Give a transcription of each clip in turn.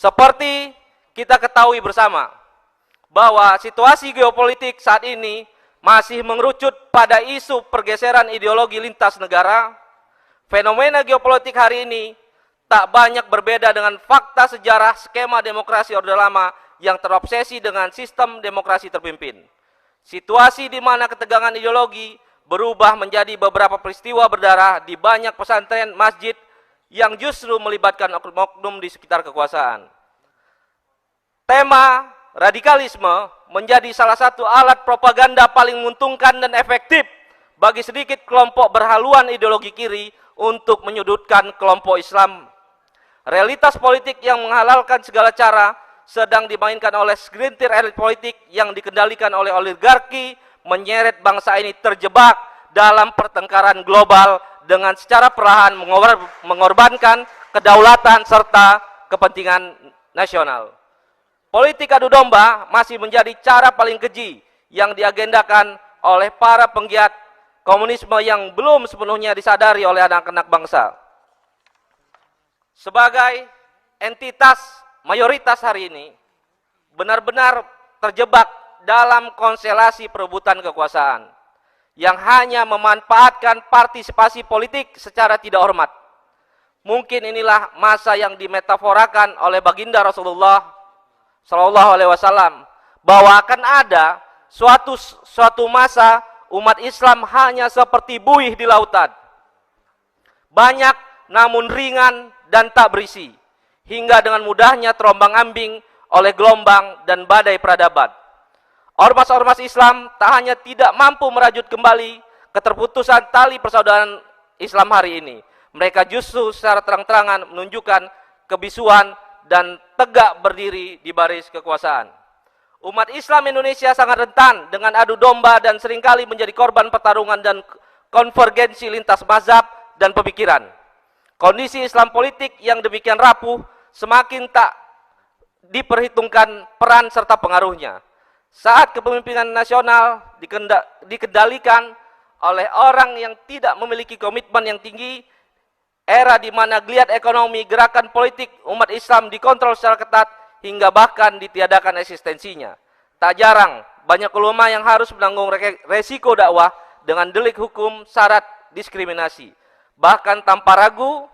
Seperti kita ketahui bersama bahwa situasi geopolitik saat ini masih mengerucut pada isu pergeseran ideologi lintas negara. Fenomena geopolitik hari ini tak banyak berbeda dengan fakta sejarah skema demokrasi Orde Lama yang terobsesi dengan sistem demokrasi terpimpin. Situasi di mana ketegangan ideologi berubah menjadi beberapa peristiwa berdarah di banyak pesantren, masjid yang justru melibatkan oknum-oknum di sekitar kekuasaan. Tema radikalisme menjadi salah satu alat propaganda paling menguntungkan dan efektif bagi sedikit kelompok berhaluan ideologi kiri untuk menyudutkan kelompok Islam. Realitas politik yang menghalalkan segala cara sedang dimainkan oleh segelintir elit politik yang dikendalikan oleh oligarki, menyeret bangsa ini terjebak dalam pertengkaran global dengan secara perlahan mengorbankan kedaulatan serta kepentingan nasional. Politik adu domba masih menjadi cara paling keji yang diagendakan oleh para penggiat komunisme yang belum sepenuhnya disadari oleh anak-anak bangsa. Sebagai entitas mayoritas hari ini benar-benar terjebak dalam konstelasi perebutan kekuasaan yang hanya memanfaatkan partisipasi politik secara tidak hormat. Mungkin inilah masa yang dimetaforakan oleh baginda Rasulullah Shallallahu Alaihi Wasallam bahwa akan ada suatu masa umat Islam hanya seperti buih di lautan, banyak namun ringan dan tak berisi, hingga dengan mudahnya terombang-ambing oleh gelombang dan badai peradaban. Ormas-ormas Islam tak hanya tidak mampu merajut kembali keterputusan tali persaudaraan Islam hari ini, mereka justru secara terang-terangan menunjukkan kebisuan dan tegak berdiri di baris kekuasaan. Umat Islam Indonesia sangat rentan dengan adu domba dan seringkali menjadi korban pertarungan dan konvergensi lintas mazhab dan pemikiran. Kondisi Islam politik yang demikian rapuh semakin tak diperhitungkan peran serta pengaruhnya. Saat kepemimpinan nasional dikendalikan oleh orang yang tidak memiliki komitmen yang tinggi, era di mana geliat ekonomi, gerakan politik umat Islam dikontrol secara ketat hingga bahkan ditiadakan eksistensinya. Tak jarang banyak ulama yang harus menanggung resiko dakwah dengan delik hukum syarat diskriminasi. Bahkan tanpa ragu,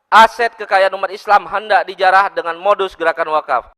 aset kekayaan umat Islam hendak dijarah dengan modus gerakan wakaf.